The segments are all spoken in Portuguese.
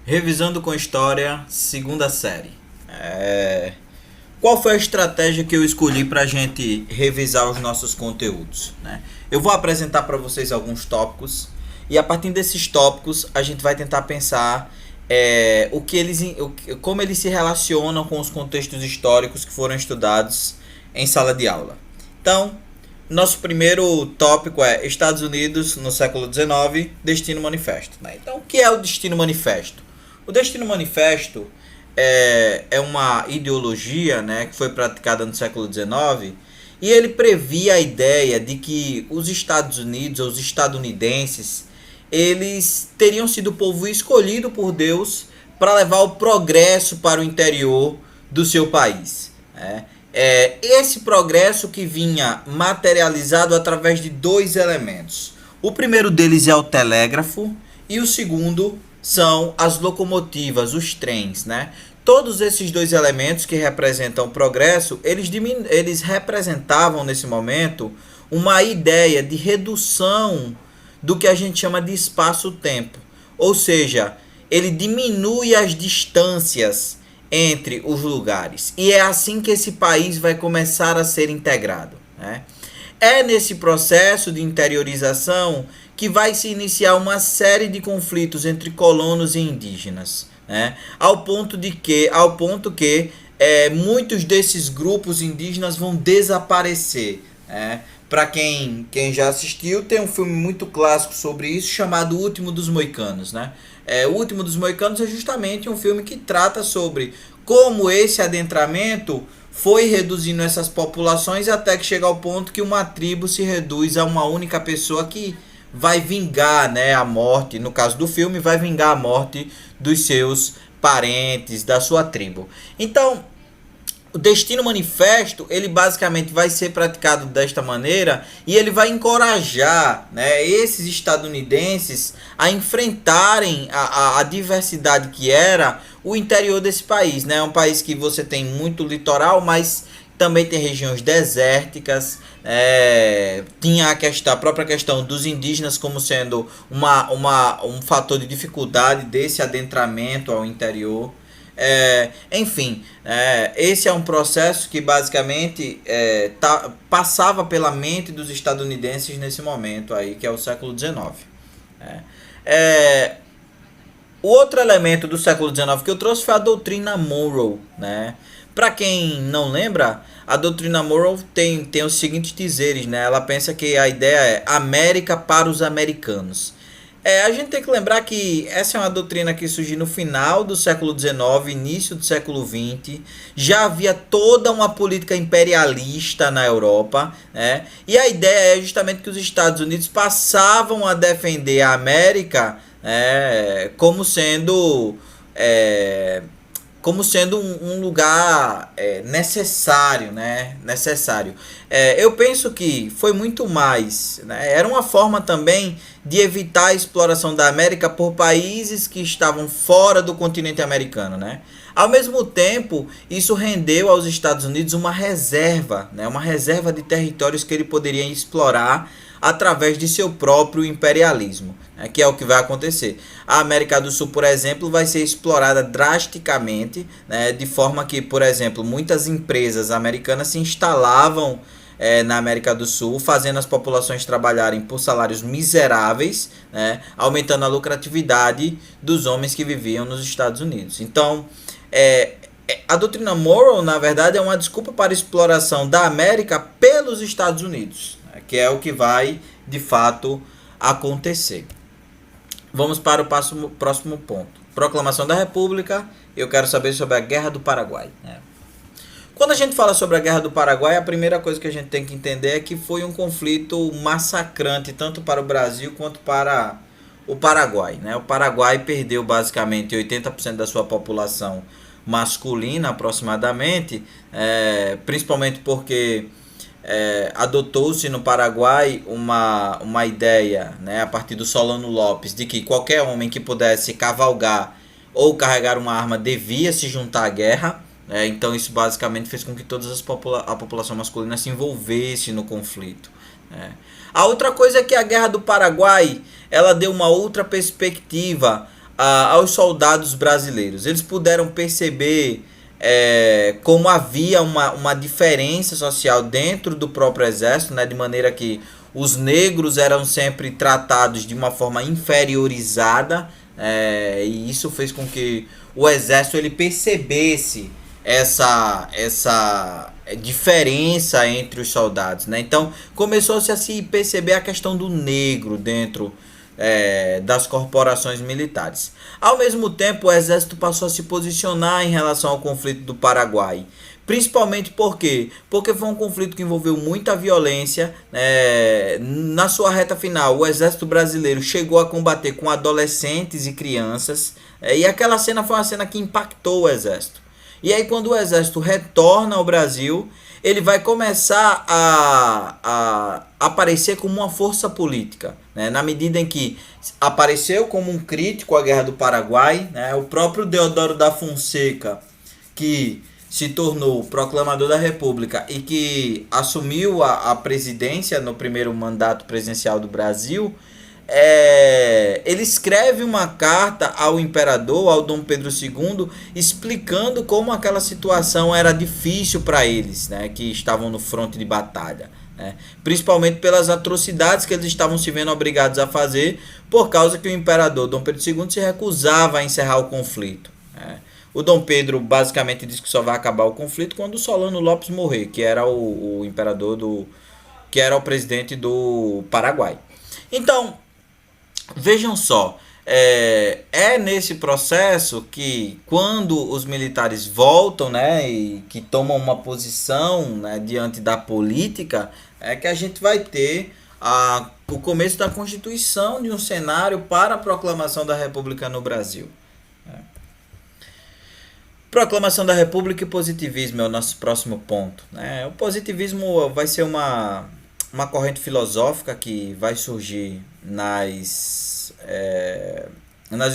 Revisando com História, segunda série. Qual foi a estratégia que eu escolhi para a gente revisar os nossos conteúdos, né? Eu vou apresentar para vocês alguns tópicos e a partir desses tópicos a gente vai tentar pensar como eles se relacionam com os contextos históricos que foram estudados em sala de aula. Então, nosso primeiro tópico é Estados Unidos no século XIX, Destino Manifesto, né? Então, o que é o Destino Manifesto? O Destino Manifesto é uma ideologia, né, que foi praticada no século XIX e ele previa a ideia de que os Estados Unidos, ou os estadunidenses, eles teriam sido o povo escolhido por Deus para levar o progresso para o interior do seu país, né? Esse progresso que vinha materializado através de dois elementos. O primeiro deles é o telégrafo e o segundo são as locomotivas, os trens, né? Todos esses dois elementos que representam o progresso, eles representavam nesse momento uma ideia de redução do que a gente chama de espaço-tempo. Ou seja, ele diminui as distâncias entre os lugares. E é assim que esse país vai começar a ser integrado, né? É nesse processo de interiorização que vai se iniciar uma série de conflitos entre colonos e indígenas, né? Ao ponto que muitos desses grupos indígenas vão desaparecer, né? Para quem já assistiu, tem um filme muito clássico sobre isso chamado O Último dos Moicanos, né? O Último dos Moicanos é justamente um filme que trata sobre como esse adentramento foi reduzindo essas populações até que chega ao ponto que uma tribo se reduz a uma única pessoa que vai vingar, né, a morte, no caso do filme, vai vingar a morte dos seus parentes, da sua tribo. Então, o Destino Manifesto, ele basicamente vai ser praticado desta maneira e ele vai encorajar, né, esses estadunidenses a enfrentarem a diversidade que era o interior desse país, né? É um país que você tem muito litoral, mas também tem regiões desérticas. Tinha a própria questão dos indígenas como sendo um fator de dificuldade desse adentramento ao interior. Enfim, esse é um processo que basicamente passava pela mente dos estadunidenses nesse momento aí, que é o século XIX. O outro elemento do século XIX que eu trouxe foi a doutrina Monroe, né? Para quem não lembra, a doutrina Monroe tem os seguintes dizeres, né? Ela pensa que a ideia é América para os americanos. A gente tem que lembrar que essa é uma doutrina que surgiu no final do século XIX, início do século XX. Já havia toda uma política imperialista na Europa, né? E a ideia é justamente que os Estados Unidos passavam a defender a América como sendo um lugar necessário, né? Necessário. Eu penso que foi muito mais, né? Era uma forma também de evitar a exploração da América por países que estavam fora do continente americano, né? Ao mesmo tempo, isso rendeu aos Estados Unidos uma reserva, né? Uma reserva de territórios que ele poderia explorar através de seu próprio imperialismo, né, que é o que vai acontecer. A América do Sul, por exemplo, vai ser explorada drasticamente, né, de forma que, por exemplo, muitas empresas americanas se instalavam na América do Sul, fazendo as populações trabalharem por salários miseráveis, né, aumentando a lucratividade dos homens que viviam nos Estados Unidos. Então, a doutrina Monroe, na verdade, é uma desculpa para a exploração da América pelos Estados Unidos, que é o que vai, de fato, acontecer. Vamos para o próximo ponto. Proclamação da República. Eu quero saber sobre a Guerra do Paraguai. Quando a gente fala sobre a Guerra do Paraguai, a primeira coisa que a gente tem que entender é que foi um conflito massacrante, tanto para o Brasil quanto para o Paraguai, né? O Paraguai perdeu basicamente 80% da sua população masculina, aproximadamente, principalmente porque adotou-se no Paraguai uma ideia, né, a partir do Solano Lopes, de que qualquer homem que pudesse cavalgar ou carregar uma arma devia se juntar à guerra. Então isso basicamente fez com que a população masculina se envolvesse no conflito. A outra coisa é que a Guerra do Paraguai ela deu uma outra perspectiva aos soldados brasileiros. Eles puderam perceber como havia uma diferença social dentro do próprio exército, né, de maneira que os negros eram sempre tratados de uma forma inferiorizada, e isso fez com que o exército ele percebesse essa diferença entre os soldados, né? Então começou-se a se perceber a questão do negro dentro das corporações militares. Ao mesmo tempo, o exército passou a se posicionar em relação ao conflito do Paraguai. Principalmente por quê? Porque foi um conflito que envolveu muita violência. Na sua reta final, o exército brasileiro chegou a combater com adolescentes e crianças. E aquela cena foi uma cena que impactou o exército. E aí, quando o exército retorna ao Brasil, ele vai começar a aparecer como uma força política, né? Na medida em que apareceu como um crítico à Guerra do Paraguai, né? O próprio Deodoro da Fonseca, que se tornou proclamador da República e que assumiu a presidência no primeiro mandato presidencial do Brasil, ele escreve uma carta ao imperador, ao Dom Pedro II, explicando como aquela situação era difícil para eles, né, que estavam no fronte de batalha, né, principalmente pelas atrocidades que eles estavam se vendo obrigados a fazer, por causa que o imperador Dom Pedro II se recusava a encerrar o conflito, né. O Dom Pedro basicamente diz que só vai acabar o conflito quando o Solano Lopes morrer, que era o imperador que era o presidente do Paraguai. Então, vejam só, nesse processo que quando os militares voltam, né, e que tomam uma posição, né, diante da política, que a gente vai ter o começo da constituição de um cenário para a proclamação da República no Brasil. Proclamação da República e positivismo é o nosso próximo ponto, né? O positivismo vai ser uma corrente filosófica que vai surgir nas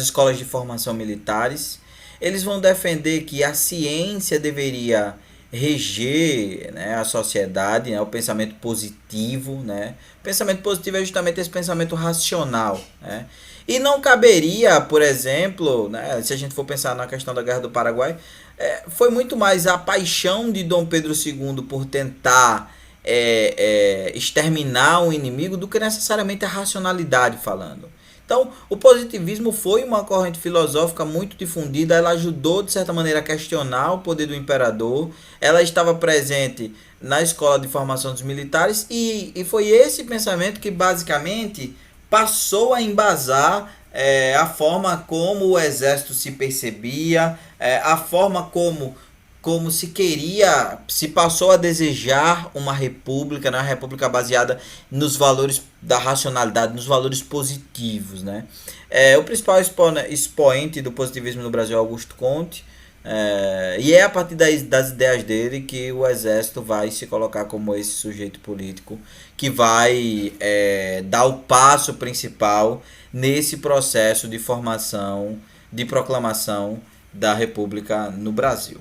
escolas de formação militares. Eles vão defender que a ciência deveria reger, né, a sociedade, né, o pensamento positivo, né? O pensamento positivo é justamente esse pensamento racional, né? E não caberia, por exemplo, né, se a gente for pensar na questão da Guerra do Paraguai, foi muito mais a paixão de Dom Pedro II por tentar exterminar o inimigo do que necessariamente a racionalidade falando. Então, o positivismo foi uma corrente filosófica muito difundida, ela ajudou de certa maneira a questionar o poder do imperador, ela estava presente na escola de formação dos militares e foi esse pensamento que basicamente passou a embasar a forma como o exército se percebia, a forma como se passou a desejar uma república, né? Uma república baseada nos valores da racionalidade, nos valores positivos, né? O principal expoente do positivismo no Brasil é Augusto Conte, e é a partir das ideias dele que o exército vai se colocar como esse sujeito político que vai dar o passo principal nesse processo de formação, de proclamação da República no Brasil.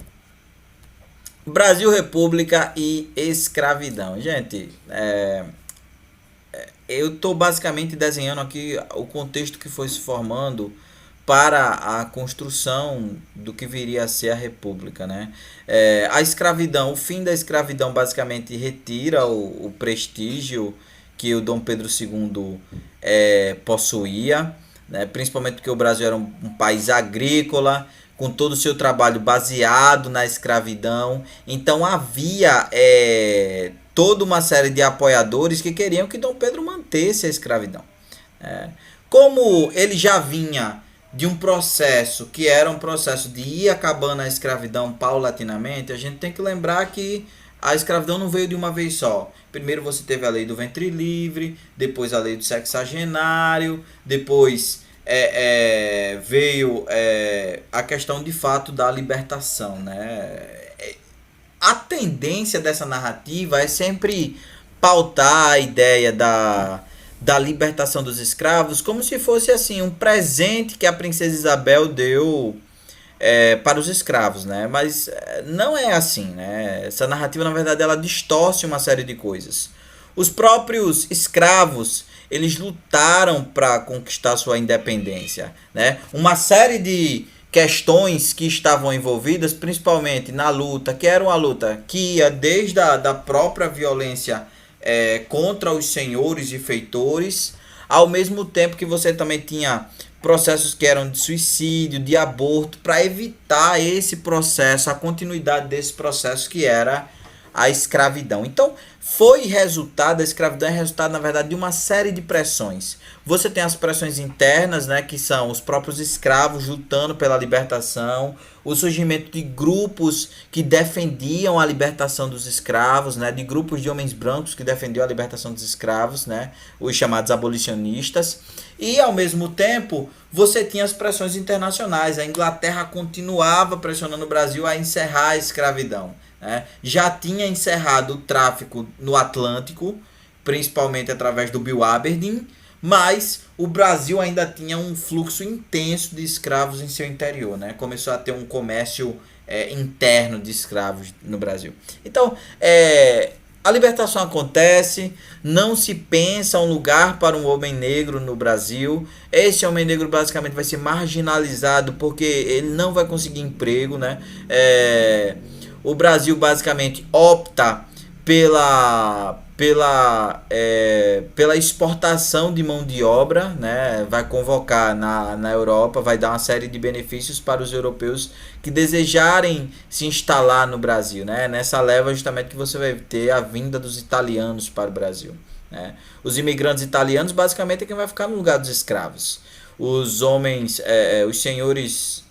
Brasil, República e escravidão. Gente, eu estou basicamente desenhando aqui o contexto que foi se formando para a construção do que viria a ser a República, né? A escravidão, o fim da escravidão basicamente retira o prestígio que o Dom Pedro II possuía, né? Principalmente porque o Brasil era um país agrícola, com todo o seu trabalho baseado na escravidão. Então havia toda uma série de apoiadores que queriam que Dom Pedro mantesse a escravidão. Como ele já vinha de um processo que era um processo de ir acabando a escravidão paulatinamente, a gente tem que lembrar que a escravidão não veio de uma vez só. Primeiro você teve a lei do ventre livre, depois a lei do sexagenário, depois veio a questão de fato da libertação, né? A tendência dessa narrativa é sempre pautar a ideia da libertação dos escravos como se fosse assim um presente que a princesa Isabel deu para os escravos, né? Mas não é assim, né? Essa narrativa, na verdade, ela distorce uma série de coisas. Os próprios escravos, eles lutaram para conquistar sua independência, né? Uma série de questões que estavam envolvidas, principalmente na luta, que era uma luta que ia desde da própria violência contra os senhores e feitores, ao mesmo tempo que você também tinha processos que eram de suicídio, de aborto, para evitar esse processo, a continuidade desse processo que era a escravidão. Então, a escravidão é resultado, na verdade, de uma série de pressões. Você tem as pressões internas, né, que são os próprios escravos lutando pela libertação, o surgimento de grupos que defendiam a libertação dos escravos, né, de grupos de homens brancos que defendiam a libertação dos escravos, né, os chamados abolicionistas. E, ao mesmo tempo, você tinha as pressões internacionais. A Inglaterra continuava pressionando o Brasil a encerrar a escravidão. Já tinha encerrado o tráfico no Atlântico, principalmente através do Bill Aberdeen, mas o Brasil ainda tinha um fluxo intenso de escravos em seu interior, né? Começou a ter um comércio interno de escravos no Brasil. Então, a libertação acontece, não se pensa um lugar para um homem negro no Brasil. Esse homem negro basicamente vai ser marginalizado porque ele não vai conseguir emprego, né? O Brasil basicamente opta pela exportação de mão de obra, né? Vai convocar na Europa, vai dar uma série de benefícios para os europeus que desejarem se instalar no Brasil, né? Nessa leva justamente que você vai ter a vinda dos italianos para o Brasil, né? Os imigrantes italianos basicamente é quem vai ficar no lugar dos escravos. Os homens, os senhores,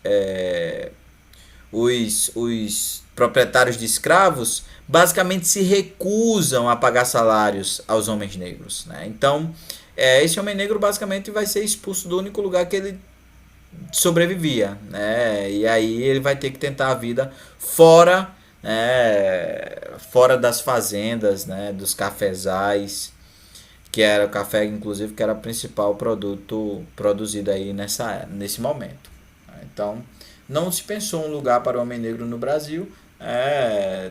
os proprietários de escravos basicamente se recusam a pagar salários aos homens negros, né? Então, esse homem negro basicamente vai ser expulso do único lugar que ele sobrevivia, né? E aí ele vai ter que tentar a vida fora, né? Fora das fazendas, né? Dos cafezais, que era o café, inclusive, que era o principal produto produzido aí nesse momento. Então, não se pensou um lugar para o homem negro no Brasil.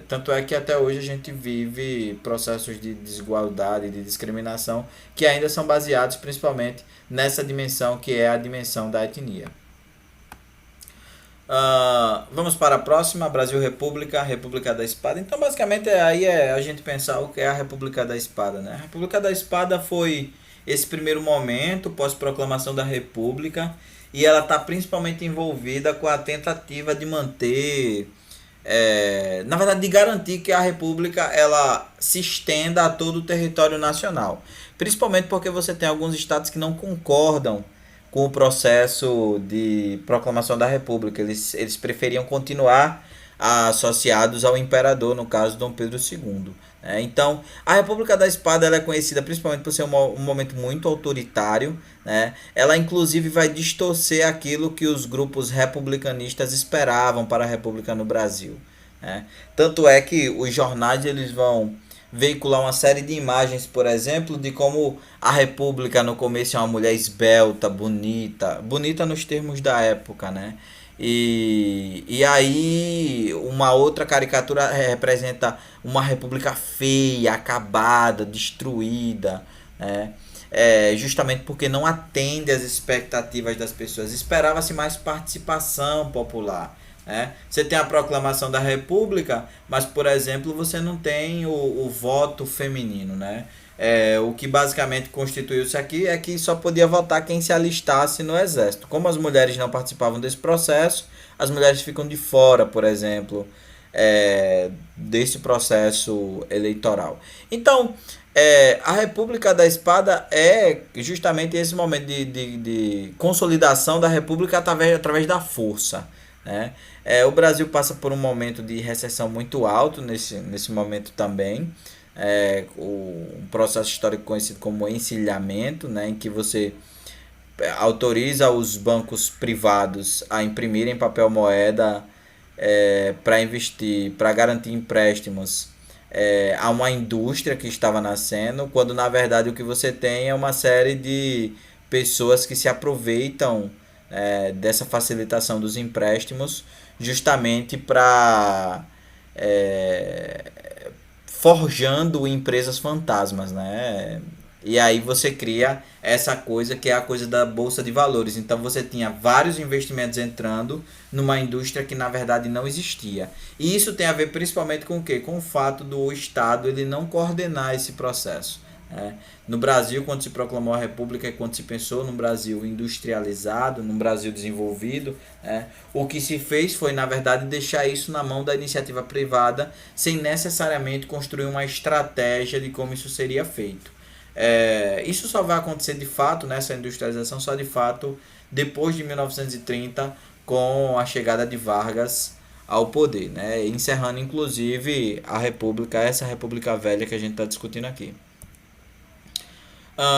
Tanto é que até hoje a gente vive processos de desigualdade e de discriminação que ainda são baseados principalmente nessa dimensão que é a dimensão da etnia. Vamos para a próxima, Brasil República, República da Espada. Então basicamente aí a gente pensar o que é a República da Espada, né? A República da Espada foi esse primeiro momento pós-proclamação da República e ela está principalmente envolvida com a tentativa de manter, na verdade de garantir que a República ela se estenda a todo o território nacional, principalmente porque você tem alguns estados que não concordam com o processo de proclamação da República. Eles preferiam continuar associados ao imperador, no caso Dom Pedro II. Então, a República da Espada ela é conhecida principalmente por ser um momento muito autoritário, né? Ela inclusive vai distorcer aquilo que os grupos republicanistas esperavam para a República no Brasil, né? Tanto é que os jornais eles vão veicular uma série de imagens, por exemplo, de como a República no começo é uma mulher esbelta, bonita nos termos da época, né? E aí uma outra caricatura representa uma república feia, acabada, destruída, né? Justamente porque não atende às expectativas das pessoas. Esperava-se mais participação popular, né? Você tem a proclamação da República, mas, por exemplo, você não tem o voto feminino, né? O que basicamente constituiu-se aqui é que só podia votar quem se alistasse no exército. Como as mulheres não participavam desse processo, as mulheres ficam de fora, por exemplo, desse processo eleitoral. Então, a República da Espada é justamente esse momento de consolidação da República através da força, né? O Brasil passa por um momento de recessão muito alto nesse momento também. Um processo histórico conhecido como encilhamento, né, em que você autoriza os bancos privados a imprimirem papel moeda para investir, para garantir empréstimos a uma indústria que estava nascendo, quando na verdade o que você tem é uma série de pessoas que se aproveitam dessa facilitação dos empréstimos justamente para forjando empresas fantasmas, né? E aí você cria essa coisa que é a coisa da bolsa de valores. Então você tinha vários investimentos entrando numa indústria que na verdade não existia. E isso tem a ver principalmente com o quê? Com o fato do Estado ele não coordenar esse processo. Né? No Brasil, quando se proclamou a República e quando se pensou num Brasil industrializado, num Brasil desenvolvido, o que se fez foi, na verdade, deixar isso na mão da iniciativa privada, sem necessariamente construir uma estratégia de como isso seria feito. Isso só vai acontecer de fato, nessa industrialização, só de fato depois de 1930, com a chegada de Vargas ao poder, né? Encerrando inclusive a República, essa República Velha que a gente está discutindo aqui.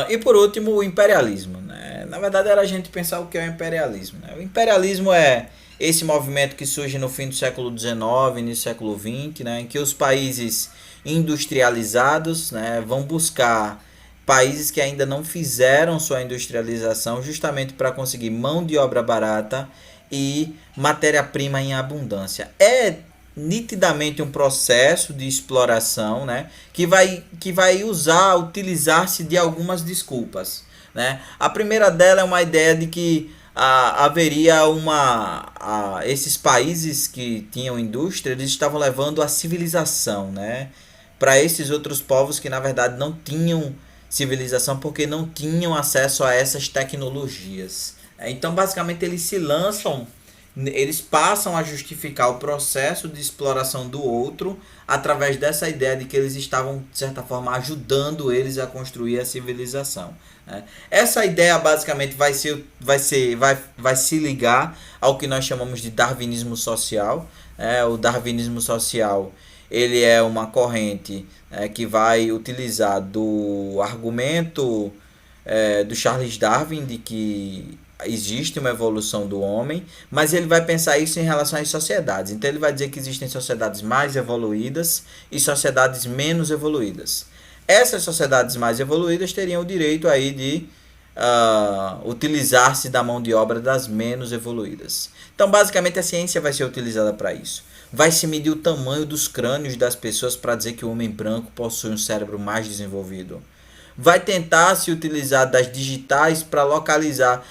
E por último, o imperialismo. Né? Na verdade, era a gente pensar o que é o imperialismo. Né? O imperialismo é esse movimento que surge no fim do século XIX, início do século XX, né? Em que os países industrializados, né, vão buscar países que ainda não fizeram sua industrialização justamente para conseguir mão de obra barata e matéria-prima em abundância. É nitidamente um processo de exploração, né, que vai utilizar-se de algumas desculpas. Né? A primeira dela é uma ideia de que haveria esses países que tinham indústria, eles estavam levando a civilização, né, para esses outros povos que na verdade não tinham civilização porque não tinham acesso a essas tecnologias. Então, basicamente, eles passam a justificar o processo de exploração do outro através dessa ideia de que eles estavam, de certa forma, ajudando eles a construir a civilização. Né? Essa ideia, basicamente, vai se ligar ao que nós chamamos de darwinismo social. O darwinismo social ele é uma corrente que vai utilizar do argumento do Charles Darwin de que existe uma evolução do homem, mas ele vai pensar isso em relação às sociedades. Então ele vai dizer que existem sociedades mais evoluídas e sociedades menos evoluídas. Essas sociedades mais evoluídas teriam o direito aí de utilizar-se da mão de obra das menos evoluídas. Então basicamente a ciência vai ser utilizada para isso. Vai se medir o tamanho dos crânios das pessoas para dizer que o homem branco possui um cérebro mais desenvolvido. Vai tentar se utilizar das digitais para localizar,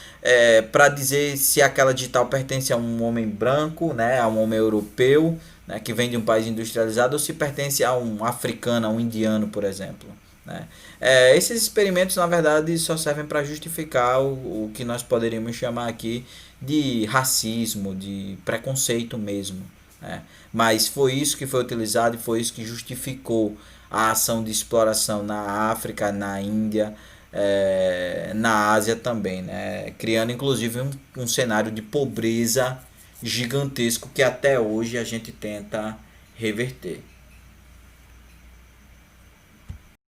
para dizer se aquela digital pertence a um homem branco, né, a um homem europeu, né, que vem de um país industrializado, ou se pertence a um africano, a um indiano, por exemplo. Né. Esses experimentos, na verdade, só servem para justificar o que nós poderíamos chamar aqui de racismo, de preconceito mesmo. Né. Mas foi isso que foi utilizado e foi isso que justificou a ação de exploração na África, na Índia, na Ásia também, né? Criando inclusive um cenário de pobreza gigantesco que até hoje a gente tenta reverter.